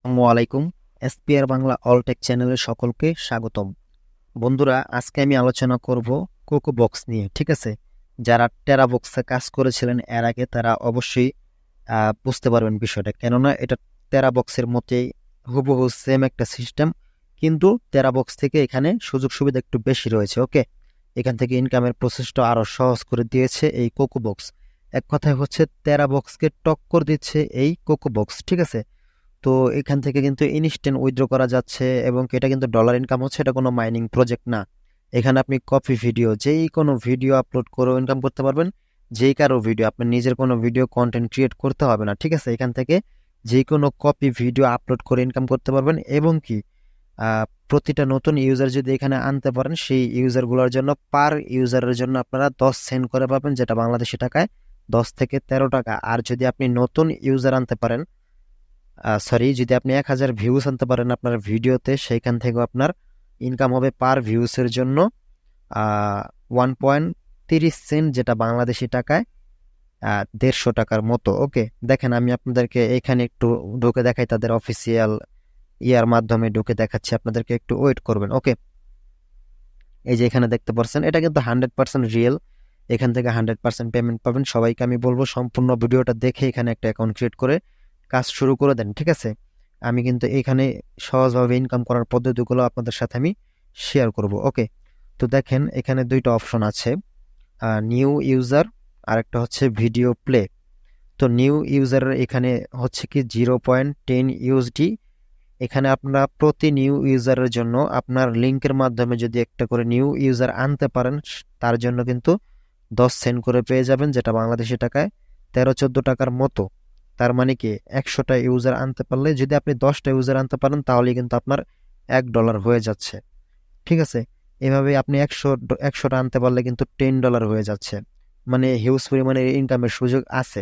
আসসালামু আলাইকুম। SPR Bangla all take চ্যানেলে সকলকে স্বাগতম। বন্ধুরা, আজকে আমি আলোচনা করব কোকো বক্স নিয়ে। ঠিক আছে, যারা টেরা বক্সে কাজ করেছিলেন এর আগে তারা অবশ্যই বুঝতে পারবেন বিষয়টা, কেননা এটা টেরা বক্সের মতোই হুবহু সেম একটা সিস্টেম, কিন্তু টেরা বক্স থেকে এখানে সুযোগ সুবিধা একটু বেশি রয়েছে। ওকে, এখান থেকে ইনকামের প্রসেসটা আরো সহজ করে দিয়েছে এই কোকো বক্স। এক কথায় হচ্ছে টেরা বক্সকে টক্কর দিচ্ছে এই কোকো বক্স। ঠিক আছে, তো এখান থেকে কিন্তু ইনস্ট্যান্ট উইথড্র করা যাচ্ছে এবং এটা কিন্তু ডলার ইনকাম হচ্ছে, এটা কোনো মাইনিং প্রজেক্ট না। এখানে আপনি কপি ভিডিও, যেই কোনো ভিডিও আপলোড করে ইনকাম করতে পারবেন। যেই কারো ভিডিও, আপনার নিজের কোনো ভিডিও কন্টেন্ট ক্রিয়েট করতে হবে না। ঠিক আছে, এখান থেকে যে কোনো কপি ভিডিও আপলোড করে ইনকাম করতে পারবেন এবং কি প্রতিটা নতুন ইউজার যদি এখানে আনতে পারেন, সেই ইউজারগুলোর জন্য পার ইউজারের জন্য আপনারা 10 সেন্ট করে পাবেন, যেটা বাংলাদেশি টাকায় 10 থেকে 13 টাকা। আর যদি আপনি নতুন ইউজার আনতে পারেন, যদি আপনি 1000 ভিউজ আনতে পারেন আপনার ভিডিওতে, সেইখান থেকেও আপনার ইনকাম হবে পার ভিউসের জন্য 1.30 সেন্ট, যেটা বাংলাদেশি টাকায় 150 টাকার মতো। ওকে, দেখেন আমি আপনাদেরকে এখানে একটু ঢুকে দেখাই, তাদের অফিসিয়াল ইয়ার মাধ্যমে ঢুকে দেখাচ্ছি আপনাদেরকে, একটু ওয়েট করবেন। ওকে, এই যে এখানে দেখতে পাচ্ছেন, এটা কিন্তু 100% রিয়েল। এখান থেকে 100% পেমেন্ট পাবেন। সবাইকে আমি বলবো সম্পূর্ণ ভিডিওটা দেখে এখানে একটা অ্যাকাউন্ট ক্রিয়েট করে কাজ শুরু করে দেন। ঠিক আছে, আমি কিন্তু এখানে সহজভাবে ইনকাম করার পদ্ধতিগুলো আপনাদের সাথে আমি শেয়ার করব। ওকে, তো দেখেন এখানে দুইটা অপশন আছে, নিউ ইউজার আর একটা হচ্ছে ভিডিও প্লে। তো নিউ ইউজারের এখানে হচ্ছে কি 0.10 USD। এখানে আপনারা প্রতি নিউ ইউজারের জন্য আপনার লিঙ্কের মাধ্যমে যদি একটা করে নিউ ইউজার আনতে পারেন, তার জন্য কিন্তু 10 সেন্ট করে পেয়ে যাবেন, যেটা বাংলাদেশি টাকায় 13-14 টাকার মতো। তার মানে কি 100টা ইউজার আনতে পারলে, যদি আপনি 10টা ইউজার আনতে পারেন, তাহলে কিন্তু আপনার $1 হয়ে যাচ্ছে। ঠিক আছে, এভাবে আপনি 100টা আনতে পারলে কিন্তু $10 হয়ে যাচ্ছে। মানে হিউজ পরিমাণে ইনকামের সুযোগ আছে।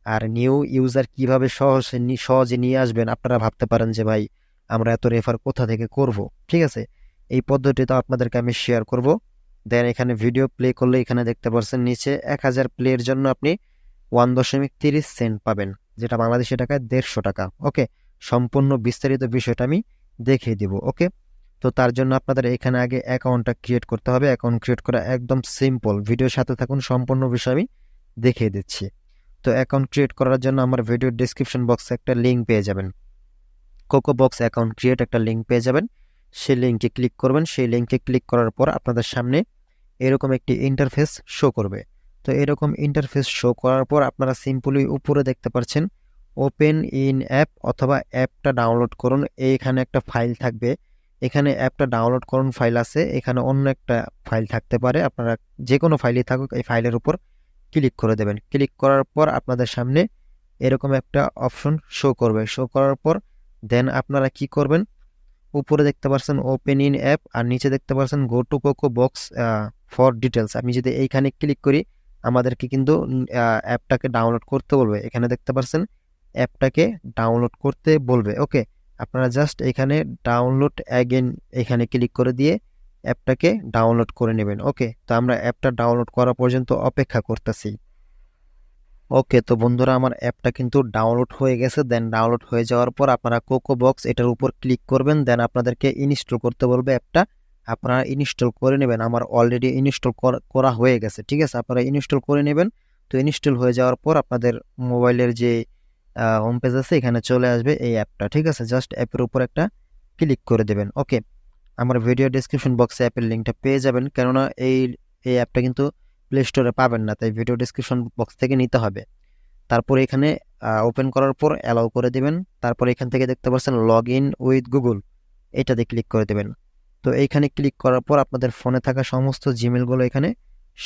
আর নিউ ইউজার কিভাবে সহজে নিয়ে আসবেন, আপনারা ভাবতে পারেন যে ভাই আমরা এত রেফার কোথা থেকে করব। ঠিক আছে, এই পদ্ধতিটা আপনাদেরকে আমি শেয়ার করব। দেন এখানে ভিডিও প্লে করলে এখানে দেখতে পাচ্ছেন নিচে 1000 প্লের জন্য আপনি 1.30 সেন্ট পাবেন, যেটা বাংলাদেশি টাকায় 150 টাকা। ওকে, সম্পূর্ণ বিস্তারিত বিষয়টা আমি দেখিয়ে দিব। ওকে, তো তার জন্য আপনাদের এখানে আগে অ্যাকাউন্টটা ক্রিয়েট করতে হবে। অ্যাকাউন্ট ক্রিয়েট করা একদম সিম্পল, ভিডিওর সাথে থাকুন, সম্পূর্ণ বিষয় আমি দেখিয়ে দিচ্ছি। তো অ্যাকাউন্ট ক্রিয়েট করার জন্য আমার ভিডিওর ডেসক্রিপশন বক্সে একটা লিঙ্ক পেয়ে যাবেন, কোকো বক্স অ্যাকাউন্ট ক্রিয়েট একটা লিঙ্ক পেয়ে যাবেন। সেই লিঙ্কে ক্লিক করবেন। সেই লিঙ্কে ক্লিক করার পর আপনাদের সামনে এরকম একটি ইন্টারফেস শো করবে। তো এরকম ইন্টারফেস শো করার পর আপনারা সিম্পলি উপরে দেখতে পাচ্ছেন ওপেন ইন অ্যাপ অথবা অ্যাপটা ডাউনলোড করুন, এইখানে একটা ফাইল থাকবে। এখানে অ্যাপটা ডাউনলোড করুন ফাইল আছে, এখানে অন্য একটা ফাইল থাকতে পারে, আপনারা যে কোনো ফাইলই থাকুক এই ফাইলের উপর ক্লিক করে দেবেন। ক্লিক করার পর আপনাদের সামনে এরকম একটা অপশন শো করবে। শো করার পর দেন আপনারা কি করবেন, উপরে দেখতে পাচ্ছেন ওপেন ইন অ্যাপ আর নিচে দেখতে পাচ্ছেন go to cocoa box for details. আমি যদি এইখানে ক্লিক করি, আমাদেরকে কিন্তু অ্যাপটাকে ডাউনলোড করতে বলবে। এখানে দেখতে পাচ্ছেন অ্যাপটাকে ডাউনলোড করতে বলবে। ওকে, আপনারা জাস্ট এখানে ডাউনলোড অ্যাগেন এখানে ক্লিক করে দিয়ে অ্যাপটাকে ডাউনলোড করে নেবেন। ওকে, তো আমরা অ্যাপটা ডাউনলোড করা পর্যন্ত অপেক্ষা করতেছি। ওকে, তো বন্ধুরা আমার অ্যাপটা কিন্তু ডাউনলোড হয়ে গেছে। দেন ডাউনলোড হয়ে যাওয়ার পর আপনারা কোকো বক্স এটার উপর ক্লিক করবেন। দেন আপনাদেরকে ইনস্টল করতে বলবে অ্যাপটা, আপনারা ইনস্টল করে নেবেন। আমার অলরেডি ইনস্টল করা হয়ে গেছে। ঠিক আছে, আপনারা ইনস্টল করে নেবেন। তো ইনস্টল হয়ে যাওয়ার পর আপনাদের মোবাইলের যে হোম পেজ আছে এখানে চলে আসবে এই অ্যাপটা। ঠিক আছে, জাস্ট অ্যাপের উপর একটা ক্লিক করে দেবেন। ওকে, আমার ভিডিও ডেসক্রিপশন বক্সে অ্যাপের লিঙ্কটা পেয়ে যাবেন, কেননা এই এই অ্যাপটা কিন্তু প্লে স্টোরে পাবেন না, তাই ভিডিও ডেসক্রিপশন বক্স থেকে নিতে হবে। তারপর এখানে ওপেন করার পর অ্যালাউ করে দিবেন। তারপর এখান থেকে দেখতে পাচ্ছেন লগ ইন উইথ গুগল, এটাতে ক্লিক করে দেবেন। তো এইখানে ক্লিক করার পর আপনাদের ফোনে থাকা সমস্ত জিমেলগুলো এখানে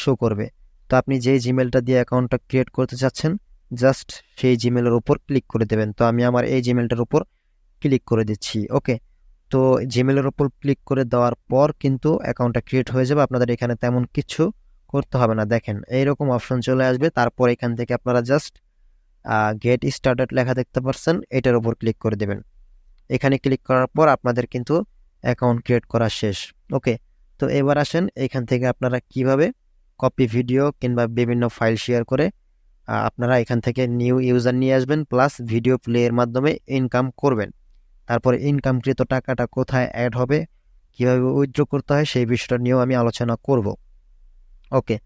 শো করবে। তো আপনি যে জিমেলটা দিয়ে অ্যাকাউন্টটা ক্রিয়েট করতে চাচ্ছেন, জাস্ট সেই জিমেলের উপর ক্লিক করে দেবেন। তো আমি আমার এই জিমেলটার উপর ক্লিক করে দিচ্ছি। ওকে, তো জিমেলের উপর ক্লিক করে দেওয়ার পর কিন্তু অ্যাকাউন্টটা ক্রিয়েট হয়ে যাবে। আপনাদের এখানে তেমন কিছু করতে হবে না। দেখেন এইরকম অপশন চলে আসবে। তারপর এখান থেকে আপনারা জাস্ট গেট স্টার্টেড লেখা দেখতে পাচ্ছেন, এটার উপর ক্লিক করে দেবেন। এখানে ক্লিক করার পর আপনাদের কিন্তু অ্যাকাউন্ট ক্রিয়েট করা শেষ। ওকে, তো এবার আসেন এখান থেকে আপনারা কিভাবে কপি ভিডিও কিংবা বিভিন্ন ফাইল শেয়ার করে আপনারা এখান থেকে নিউ ইউজার নিয়ে আসবেন, প্লাস ভিডিও প্লে এর মাধ্যমে ইনকাম করবেন। তারপরে ইনকামকৃত টাকাটা কোথায় অ্যাড হবে, কিভাবে উইথড্র করতে হয় সেই বিষয়টা নিয়েও আমি আলোচনা করব। ওকে,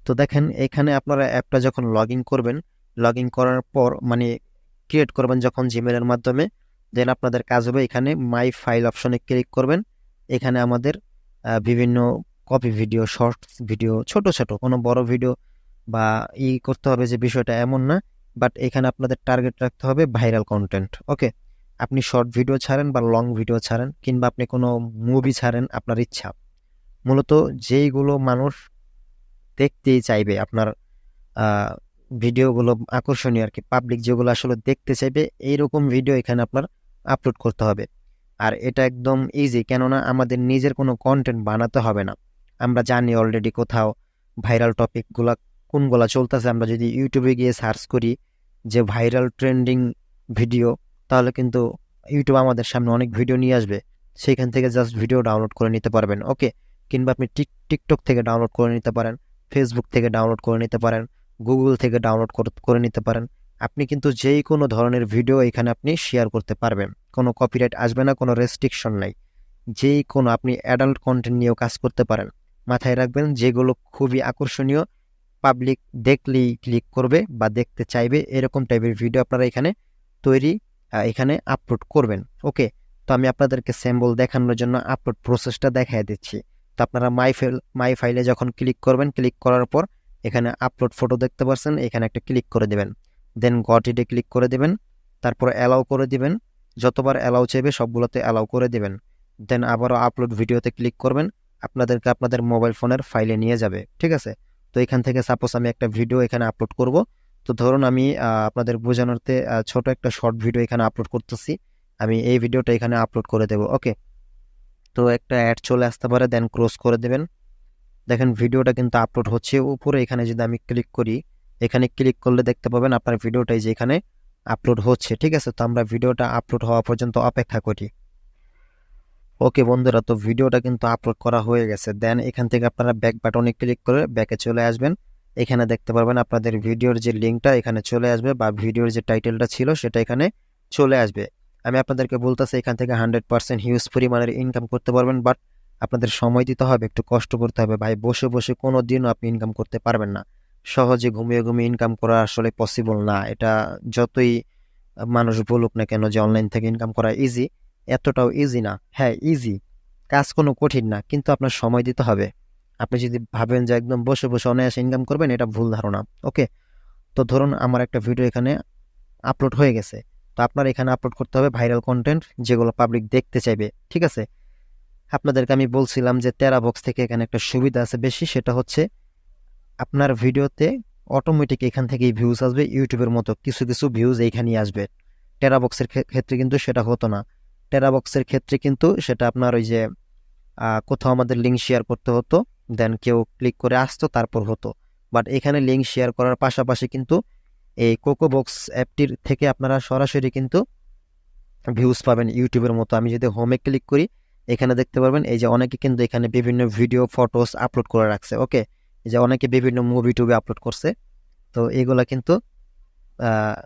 তো দেখেন এখানে আপনারা অ্যাপটা যখন লগ ইন করবেন, লগ ইন করার পর মানে ক্রিয়েট করবেন যখন জিমেলের মাধ্যমে, দেন আপনাদের কাজ হবে এখানে মাই ফাইল অপশনে ক্লিক করবেন। এখানে আমাদের বিভিন্ন কপি ভিডিও, শর্টস ভিডিও, ছোট ছোট, কোনো বড় ভিডিও বা করতে হবে যে বিষয়টা এমন না, বাট এখানে আপনাদের টার্গেট রাখতে হবে ভাইরাল কন্টেন্ট। ওকে, আপনি শর্ট ভিডিও ছাড়েন বা লং ভিডিও ছাড়েন কিংবা আপনি কোনো মুভি ছাড়েন, আপনার ইচ্ছা। মূলত যেইগুলো মানুষ দেখতেই চাইবে আপনার ভিডিওগুলো আকর্ষণীয় আর কি, পাবলিক যেগুলো আসলে দেখতে চাইবে এইরকম ভিডিও এখানে আপনার আপলোড করতে হবে। আর এটা একদম ইজি, কেননা আমাদের নিজের কোনো কন্টেন্ট বানাতে হবে না। আমরা জানি অলরেডি কোথাও ভাইরাল টপিকগুলা কোনগুলা চলতেছে। আমরা যদি ইউটিউবে গিয়ে সার্চ করি যে ভাইরাল ট্রেন্ডিং ভিডিও, তাহলে কিন্তু ইউটিউব আমাদের সামনে অনেক ভিডিও নিয়ে আসবে, সেইখান থেকে জাস্ট ভিডিও ডাউনলোড করে নিতে পারবেন। ওকে, কিংবা আপনি টিকটক থেকে ডাউনলোড করে নিতে পারেন, ফেসবুক থেকে ডাউনলোড করে নিতে পারেন, গুগল থেকে ডাউনলোড করে নিতে পারেন। আপনি কিন্তু যেই কোনো ধরনের ভিডিও এখানে আপনি শেয়ার করতে পারবেন, কোনো কপিরাইট আসবে না, কোনো রেস্ট্রিকশন নাই। যেই কোনো আপনি অ্যাডাল্ট কন্টেন্ট নিয়েও কাজ করতে পারেন। মাথায় রাখবেন যেগুলো খুবই আকর্ষণীয়, পাবলিক দেখলেই ক্লিক করবে বা দেখতে চাইবে, এরকম টাইপের ভিডিও আপনারা এখানে তৈরি এখানে আপলোড করবেন। ওকে, তো আমি আপনাদেরকে স্যাম্পল দেখানোর জন্য আপলোড প্রসেসটা দেখাই দিচ্ছি। তো আপনারা মাই ফাইলে যখন ক্লিক করবেন, ক্লিক করার পর এখানে আপলোড ফটো দেখতে পাচ্ছেন, এখানে একটা ক্লিক করে দেবেন। দেন গট ইটে ক্লিক করে দেবেন, তারপর অ্যালাউ করে দিবেন। যতবার অ্যালাউ চাইবে সবগুলোতে অ্যালাউ করে দিবেন। দেন আবারও আপলোড ভিডিওতে ক্লিক করবেন, আপনাদেরকে আপনাদের মোবাইল ফোনের ফাইলে নিয়ে যাবে। ঠিক আছে, তো এখান থেকে সাপোজ আমি একটা ভিডিও এখানে আপলোড করব। তো ধরুন আমি আপনাদের বোঝানোতে ছোট একটা শর্ট ভিডিও এখানে আপলোড করতেছি। আমি এই ভিডিওটা এখানে আপলোড করে দেব। ওকে, তো একটা অ্যাড চলে আসতে পারে, দেন ক্লোজ করে দেবেন। দেখেন ভিডিওটা কিন্তু আপলোড হচ্ছে। উপরে এখানে যদি আমি ক্লিক করি, এখানে ক্লিক করলে দেখতে পাবেন আপনার ভিডিওটাই যে এখানে আপলোড হচ্ছে। ঠিক আছে, তো আমরা ভিডিওটা আপলোড হওয়া পর্যন্ত অপেক্ষা করি। ওকে বন্ধুরা, তো ভিডিওটা কিন্তু আপলোড করা হয়ে গেছে। দেন এখান থেকে আপনারা ব্যাক বাটনে ক্লিক করে ব্যাকে চলে আসবেন। এখানে দেখতে পারবেন আপনাদের ভিডিওর যে লিঙ্কটা এখানে চলে আসবে, বা ভিডিওর যে টাইটেলটা ছিল সেটা এখানে চলে আসবে। আমি আপনাদেরকে বলতেছি এখান থেকে 100% হিউজ পরিমাণের ইনকাম করতে পারবেন, বাট আপনাদের সময় দিতে হবে, একটু কষ্ট করতে হবে ভাই। বসে বসে কোনো দিনও আপনি ইনকাম করতে পারবেন না। সহজে ঘুমিয়ে ঘুমিয়ে ইনকাম করা আসলে পসিবল না। এটা যতই মানুষ বলুক না কেন যে অনলাইন থেকে ইনকাম করা ইজি, এতটাও ইজি না। হ্যাঁ ইজি, কাজ কোনো কঠিন না, কিন্তু আপনার সময় দিতে হবে। আপনি যদি ভাবেন যে একদম বসে বসে অনায়াসে ইনকাম করবেন, এটা ভুল ধারণা। ওকে, তো ধরুন আমার একটা ভিডিও এখানে আপলোড হয়ে গেছে। তো আপনার এখানে আপলোড করতে হবে ভাইরাল কন্টেন্ট, যেগুলো পাবলিক দেখতে চাইবে। ঠিক আছে, আপনাদেরকে আমি বলছিলাম যে টেরাবক্স থেকে এখানে একটা সুবিধা আছে বেশি, সেটা হচ্ছে আপনার ভিডিওতে অটোমেটিক এখান থেকেই ভিউজ আসবে। ইউটিউবের মতো কিছু কিছু ভিউজ এইখানেই আসবে। টেরাবক্সের ক্ষেত্রে কিন্তু সেটা হতো না। টেরাবক্সের ক্ষেত্রে কিন্তু সেটা আপনার ওই যে কোথাও আমাদের লিঙ্ক শেয়ার করতে হতো, দেন কেউ ক্লিক করে আসতো, তারপর হতো। বাট এখানে লিঙ্ক শেয়ার করার পাশাপাশি কিন্তু এই কোকোবক্স অ্যাপটির থেকে আপনারা সরাসরি কিন্তু ভিউজ পাবেন ইউটিউবের মতো। আমি যদি হোমে ক্লিক করি, এখানে দেখতে পারবেন এই যে অনেকে কিন্তু এখানে বিভিন্ন ভিডিও ফটোস আপলোড করে রাখছে। ওকে, এই যে অনেকে বিভিন্ন মুভি টুবি আপলোড করছে, তো এগুলা কিন্তু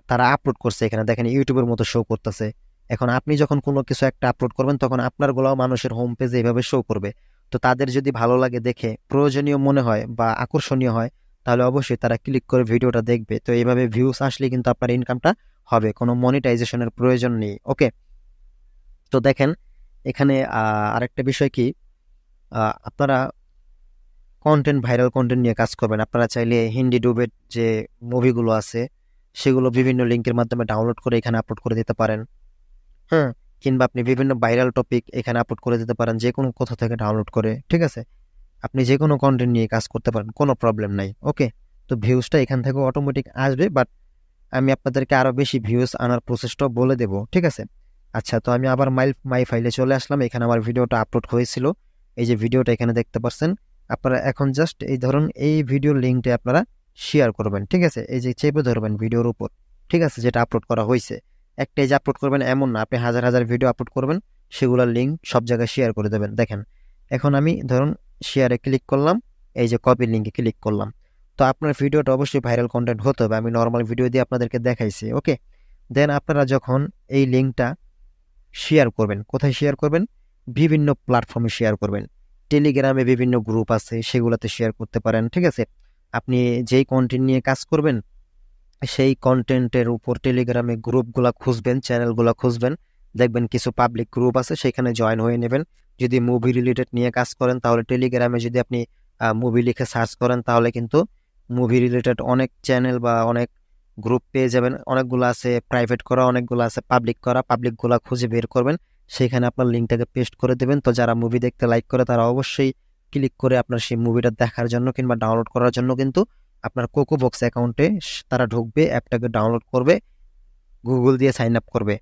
তারা আপলোড করছে, এখানে দেখেন ইউটিউবের মতো শো করতেছে। এখন আপনি যখন কোনো কিছু একটা আপলোড করবেন, তখন আপনার গুলাও মানুষের হোম পেজে এইভাবে শো করবে। তো তাদের যদি ভালো লাগে, দেখে প্রয়োজনীয় মনে হয় বা আকর্ষণীয় হয়, তাহলে অবশ্যই তারা ক্লিক করে ভিডিওটা দেখবে। তো এইভাবে ভিউস আসলে কিন্তু আপনার ইনকামটা হবে, কোনো মনিটাইজেশনের প্রয়োজন নেই। ওকে, তো দেখেন এখানে আরেকটা বিষয় কি, আপনারা কন্টেন্ট, ভাইরাল কন্টেন্ট নিয়ে কাজ করবেন। আপনারা চাইলে হিন্দি ডুবের যে মুভিগুলো আছে সেগুলো বিভিন্ন লিঙ্কের মাধ্যমে ডাউনলোড করে এখানে আপলোড করে দিতে পারেন। হ্যাঁ, কিংবা আপনি বিভিন্ন ভাইরাল টপিক এখানে আপলোড করে দিতে পারেন, যে কোনো কোথা থেকে ডাউনলোড করে। ঠিক আছে, আপনি যে কোনো কন্টেন্ট নিয়ে কাজ করতে পারেন, কোনো প্রবলেম নাই। ওকে, তো ভিউজটা এখান থেকে অটোমেটিক আসবে, বাট আমি আপনাদেরকে আরো বেশি ভিউজ আনার প্রসেসটাও বলে দেব। ঠিক আছে, আচ্ছা, তো আমি আবার মাই ফাইলে চলে আসলাম। এখানে আমার ভিডিওটা আপলোড হয়েছিল, এই যে ভিডিওটা এখানে দেখতে পাচ্ছেন। আপনারা এখন জাস্ট এই ধরুন এই ভিডিওর লিঙ্কটা আপনারা শেয়ার করবেন। ঠিক আছে, এই যে চেপে ধরবেন ভিডিওর উপর। ঠিক আছে, যেটা আপলোড করা হয়েছে, একটা এই যে আপলোড করবেন এমন না, আপনি হাজার হাজার ভিডিও আপলোড করবেন, সেগুলোর লিঙ্ক সব জায়গায় শেয়ার করে দেবেন। দেখেন এখন আমি ধরুন শেয়ারে ক্লিক করলাম, এই যে কপি লিঙ্কে ক্লিক করলাম। তো আপনার ভিডিওটা অবশ্যই ভাইরাল কন্টেন্ট হতে হবে, আমি নর্মাল ভিডিও দিয়ে আপনাদেরকে দেখাইছি। ওকে, দেন আপনারা যখন এই লিঙ্কটা শেয়ার করবেন। কোথায় শেয়ার করবেন? বিভিন্ন প্ল্যাটফর্মে শেয়ার করবেন। টেলিগ্রামে বিভিন্ন গ্রুপ আছে, সেগুলোতে শেয়ার করতে পারেন, ঠিক আছে? আপনি যেই কন্টেন্ট নিয়ে কাজ করবেন, সেই কন্টেন্টের উপর টেলিগ্রামে গ্রুপগুলা খুঁজবেন, চ্যানেলগুলা খুঁজবেন, দেখবেন কিছু পাবলিক গ্রুপ আছে, সেখানে জয়েন হয়ে নেবেন। যদি মুভি রিলেটেড নিয়ে কাজ করেন, তাহলে টেলিগ্রামে যদি আপনি মুভি লিখে সার্চ করেন, তাহলে কিন্তু মুভি রিলেটেড অনেক চ্যানেল বা অনেক গ্রুপ পেয়ে যাবেন। অনেকগুলো আছে প্রাইভেট করা, অনেকগুলো আছে পাবলিক করা। পাবলিকগুলা খুঁজে বের করবেন, সেখানে আপনার লিঙ্কটাকে পেস্ট করে দেবেন। তো যারা মুভি দেখতে লাইক করে, তারা অবশ্যই ক্লিক করে আপনার সেই মুভিটা দেখার জন্য কিংবা ডাউনলোড করার জন্য কিন্তু আপনার কোকোবক্স অ্যাকাউন্টে তারা ঢুকবে, অ্যাপটাকে ডাউনলোড করবে, গুগল দিয়ে সাইন আপ করবে।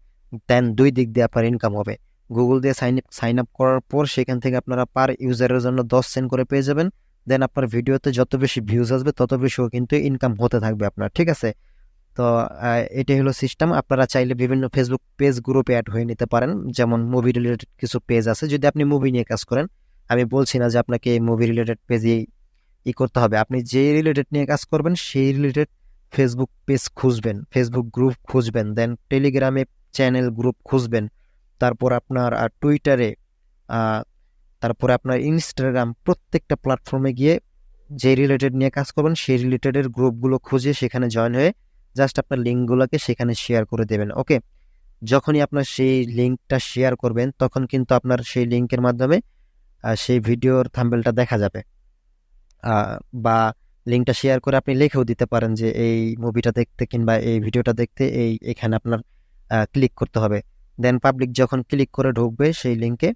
দেন দুই দিক দিয়ে আপনার ইনকাম হবে। গুগল দিয়ে সাইন আপ করার পর সেখান থেকে আপনারা পার ইউজারের জন্য 10 সেন্ট করে পেয়ে যাবেন। দেন আপনার ভিডিওতে যত বেশি ভিউজ আসবে, তত বেশিও কিন্তু ইনকাম হতে থাকবে আপনার, ঠিক আছে? তো এটাই হলো সিস্টেম। আপনারা চাইলে বিভিন্ন ফেসবুক পেজ গ্রুপে অ্যাড হয়ে নিতে পারেন, যেমন মুভি রিলেটেড কিছু পেজ আছে। যদি আপনি মুভি নিয়ে কাজ করেন, আমি বলছি না যে আপনাকে মুভি রিলেটেড পেজে করতে হবে। আপনি যে রিলেটেড নিয়ে কাজ করবেন, সেই রিলেটেড ফেসবুক পেজ খুঁজবেন, ফেসবুক গ্রুপ খুঁজবেন, দেন টেলিগ্রামে চ্যানেল গ্রুপ খুঁজবেন, তারপর আপনার টুইটারে, তারপরে আপনার ইনস্টাগ্রাম, প্রত্যেকটা প্ল্যাটফর্মে গিয়ে যে রিলেটেড নিয়ে কাজ করবেন, সেই রিলেটেডের গ্রুপগুলো খুঁজে সেখানে জয়েন হয়ে জাস্ট আপনার লিঙ্কগুলোকে সেখানে শেয়ার করে দেবেন। ওকে, যখনই আপনার সেই লিঙ্কটা শেয়ার করবেন, তখন কিন্তু আপনার সেই লিঙ্কের মাধ্যমে সেই ভিডিওর থাম্বনেলটা দেখা যাবে। বা লিঙ্কটা শেয়ার করে আপনি লিখেও দিতে পারেন যে এই মুভিটা দেখতে কিংবা এই ভিডিওটা দেখতে এখানে আপনার ক্লিক করতে হবে। দেন পাবলিক যখন ক্লিক করে ঢুকবে সেই লিঙ্কে,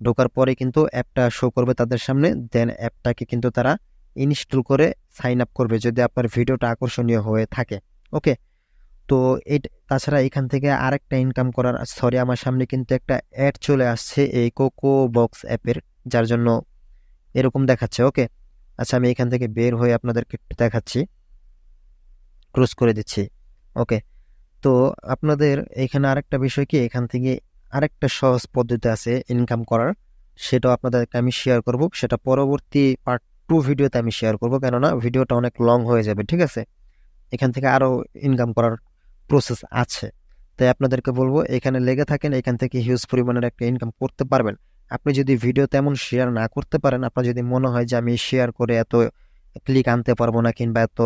ঢোকার পরে কিন্তু অ্যাপটা শো করবে তাদের সামনে। দেন অ্যাপটাকে কিন্তু তারা ইনস্টল করে সাইন আপ করবে, যদি আপনার ভিডিওটা আকর্ষণীয় হয়ে থাকে। ওকে, তো তাছাড়া এখান থেকে আরেকটা ইনকাম করার, সরি আমার সামনে কিন্তু একটা অ্যাড চলে আসছে এই কোকো বক্স অ্যাপের, যার জন্য এরকম দেখাচ্ছে। ওকে, আচ্ছা আমি এখান থেকে বের হয়ে আপনাদেরকে একটু দেখাচ্ছি, ক্লোজ করে দিচ্ছি। ওকে, তো আপনাদের এখানে আরেকটা বিষয় কি, এখান থেকে আরেকটা সহজ পদ্ধতি আছে ইনকাম করার, সেটাও আপনাদেরকে আমি শেয়ার করব। সেটা পরবর্তী পার্ট 2 ভিডিওতে আমি শেয়ার করব, কেননা ভিডিওটা অনেক লং হয়ে যাবে, ঠিক আছে? এখান থেকে আরো ইনকাম করার প্রসেস আছে। তাই আপনাদেরকে বলবো, এখানে লেগে থাকেন, এখান থেকে হিউজ পরিমাণের একটা ইনকাম করতে পারবেন। আপনি যদি ভিডিও তেমন শেয়ার না করতে পারেন, আপনার যদি মনে হয় যে আমি শেয়ার করে এত ক্লিক আনতে পারবো না কিংবা এত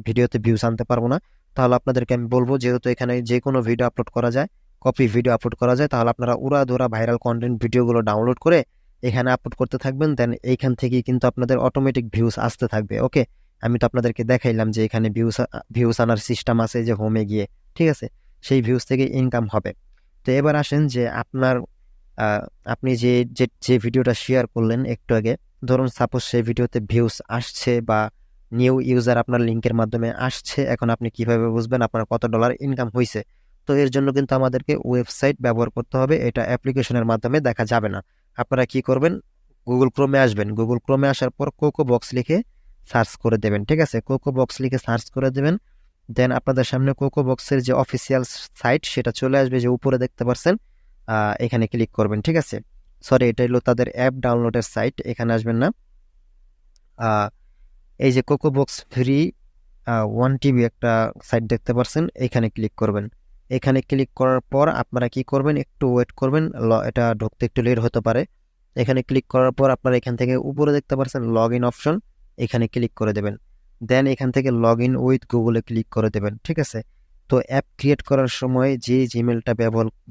ভিডিওতে ভিউজ আনতে পারবো না, তাহলে আপনাদেরকে আমি বলবো, যেহেতু এখানে যে কোনো ভিডিও আপলোড করা যায়, কপি ভিডিও আপলোড করা যায়, তাহলে আপনারা উড়াধুরা ভাইরাল কন্টেন্ট ভিডিওগুলো ডাউনলোড করে এখানে আপলোড করতে থাকবেন। দেন এইখান থেকেই কিন্তু আপনাদের অটোমেটিক ভিউজ আসতে থাকবে। ওকে, আমি তো আপনাদেরকে দেখাইলাম যে এখানে ভিউজ আনার সিস্টেম আছে, যে হোমে গিয়ে, ঠিক আছে? সেই ভিউজ থেকে ইনকাম হবে। তো এবার আসেন যে আপনার আপনি যে যে যে ভিডিওটা শেয়ার করলেন একটু আগে, ধরুন সাপোজ সেই ভিডিওতে ভিউজ আসছে বা নিউ ইউজার আপনার লিঙ্কের মাধ্যমে আসছে, এখন আপনি কিভাবে বুঝবেন আপনার কত ডলার ইনকাম হয়েছে? তো এর জন্য কিন্তু আমাদেরকে ওয়েবসাইট ব্যবহার করতে হবে, এটা অ্যাপ্লিকেশনের মাধ্যমে দেখা যাবে না। আপনারা কি করবেন, গুগল ক্রোমে আসবেন, গুগল ক্রোমে আসার পর কোকো বক্স লিখে সার্চ করে দেবেন, ঠিক আছে? কোকো বক্স লিখে সার্চ করে দেবেন। দেন আপনাদের সামনে কোকো বক্সের যে অফিসিয়াল সাইট সেটা চলে আসবে, যে উপরে দেখতে পাচ্ছেন, এখানে ক্লিক করবেন, ঠিক আছে? সরি, এটা হলো তাদের অ্যাপ ডাউনলোডের সাইট, এখানে আসবেন না। এই যে কোকো বক্স ফ্রি 1 TB একটা সাইট দেখতে পাচ্ছেন, এখানে ক্লিক করবেন। এখানে ক্লিক করার পর আপনারা কি করবেন, একটু ওয়েট করবেন, এটা ঢুকতে একটু লেট হতে পারে। এখানে ক্লিক করার পর আপনারা এখান থেকে উপরে দেখতে পাচ্ছেন লগ ইন অপশন, এখানে ক্লিক করে দেবেন। দেন এখান থেকে লগ ইন উইথ গুগলে ক্লিক করে দেবেন, ঠিক আছে? তো অ্যাপ ক্রিয়েট করার সময় যে জিমেলটা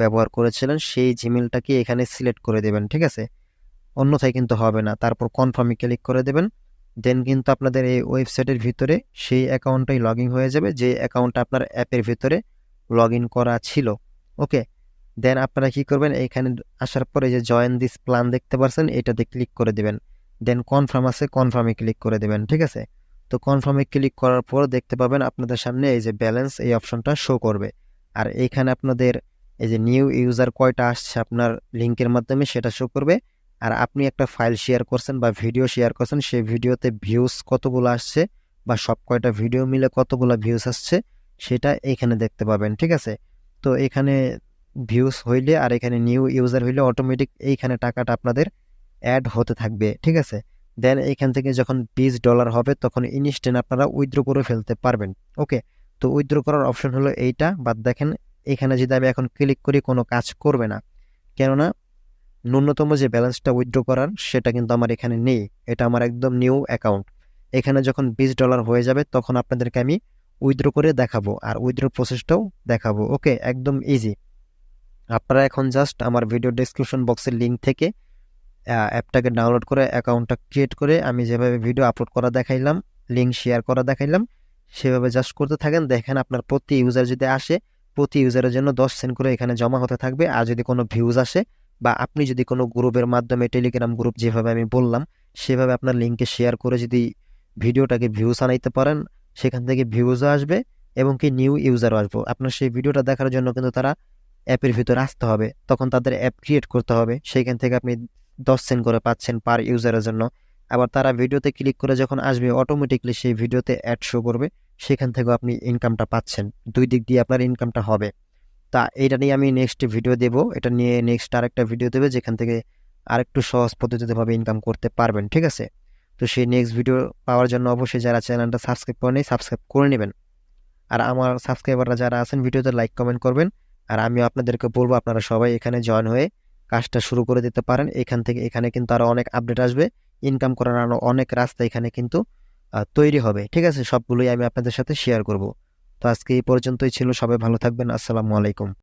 ব্যবহার করেছিলেন, সেই জিমেলটাকে এখানে সিলেক্ট করে দেবেন, ঠিক আছে? অন্যথায় কিন্তু হবে না। তারপর কনফার্মে ক্লিক করে দেবেন। দেন কিন্তু আপনাদের এই ওয়েবসাইটের ভিতরে সেই অ্যাকাউন্টটাই লগ ইন হয়ে যাবে, যে অ্যাকাউন্টটা আপনার অ্যাপের ভিতরে লগ ইন করা ছিল। ওকে, দেন আপনারা কি করবেন, এইখানে আসার পরে যে জয়েন দিস প্ল্যান দেখতে পাচ্ছেন, এটাতে ক্লিক করে দেবেন। দেন কনফার্ম আছে, কনফার্মে ক্লিক করে দেবেন, ঠিক আছে? তো কনফার্মে ক্লিক করার পর দেখতে পাবেন আপনাদের সামনে এই যে ব্যালেন্স, এই অপশনটা শো করবে। আর এইখানে আপনাদের এই যে নিউ ইউজার কয়টা আসছে আপনার লিঙ্কের মাধ্যমে, সেটা শো করবে। আর আপনি একটা ফাইল শেয়ার করছেন বা ভিডিও শেয়ার করছেন, সেই ভিডিওতে ভিউজ কতগুলো আসছে বা সব কয়টা ভিডিও মিলে কতগুলো ভিউজ আসছে, সেটা এখানে দেখতে পাবেন, ঠিক আছে? তো এখানে ভিউজ হইলে আর এখানে নিউ ইউজার হইলে অটোমেটিক এইখানে টাকাটা আপনাদের অ্যাড হতে থাকবে, ঠিক আছে? দেন এইখান থেকে যখন $20 হবে, তখন ইনস্ট্যান্ট আপনারা উইথড্র করে ফেলতে পারবেন। ওকে, তো উইথড্র করার অপশন হলো এইটা, বাদ দেখেন এখানে যদি আমি এখন ক্লিক করি কোনো কাজ করবে না, কেননা ন্যূনতম যে ব্যালেন্সটা উইথড্র করার সেটা কিন্তু আমার এখানে নেই। এটা আমার একদম নিউ অ্যাকাউন্ট। এখানে যখন $20 হয়ে যাবে তখন আপনাদেরকে আমি উইথড্র করে দেখাবো, আর উইথড্র প্রসেসটাও দেখাবো। ওকে, একদম ইজি। আপনারা এখন জাস্ট আমার ভিডিও ডেসক্রিপশন বক্সের লিঙ্ক থেকে অ্যাপটাকে ডাউনলোড করে অ্যাকাউন্টটা ক্রিয়েট করে আমি যেভাবে ভিডিও আপলোড করা দেখাইলাম, লিঙ্ক শেয়ার করা দেখাইলাম, সেভাবে জাস্ট করতে থাকেন। দেখেন আপনার প্রতি ইউজার যদি আসে, প্রতি ইউজারের জন্য 10 সেন্ট করে এখানে জমা হতে থাকবে। আর যদি কোনো ভিউজ আসে বা আপনি যদি কোনো গ্রুপের মাধ্যমে, টেলিগ্রাম গ্রুপ যেভাবে আমি বললাম সেভাবে আপনার লিঙ্কে শেয়ার করে যদি ভিডিওটাকে ভিউজ আনাইতে পারেন, সেখান থেকে ভিউজও আসবে এবং কি নিউ ইউজারও আসবে। আপনার সেই ভিডিওটা দেখার জন্য কিন্তু তারা অ্যাপের ভিতরে আসতে হবে, তখন তাদের অ্যাপ ক্রিয়েট করতে হবে, সেইখান থেকে আপনি 10 সেন্ট করে পাচ্ছেন পার ইউজারের জন্য। আবার তারা ভিডিওতে ক্লিক করে যখন আসবে অটোমেটিকলি সেই ভিডিওতে অ্যাড শো করবে, সেখান থেকেও আপনি ইনকামটা পাচ্ছেন। দুই দিক দিয়ে আপনার ইনকামটা হবে। তা এটা নিয়ে আমি নেক্সট ভিডিও দেব, এটা নিয়ে নেক্সট আরেকটা ভিডিও দেবে যেখান থেকে আরেকটু সহজ পদ্ধতিতে ভাবে ইনকাম করতে পারবেন, ঠিক আছে? তো সেই নেক্সট ভিডিও পাওয়ার জন্য অবশ্যই যারা চ্যানেলটা সাবস্ক্রাইব করেনি সাবস্ক্রাইব করে নেবেন। আর আমার সাবস্ক্রাইবাররা যারা আছেন ভিডিওতে লাইক কমেন্ট করবেন। আর আমিও আপনাদেরকে বলবো আপনারা সবাই এখানে জয়েন হয়ে কাজটা শুরু করে দিতে পারেন। এখান থেকে এখানে কিন্তু আরো অনেক আপডেট আসবে, ইনকাম করার আরো অনেক রাস্তা এখানে কিন্তু তৈরি হবে, ঠিক আছে? সবগুলোই আমি আপনাদের সাথে শেয়ার করব। তো আজকে এই পর্যন্তই ছিল, সবাই ভালো থাকবেন। আসসালামু আলাইকুম।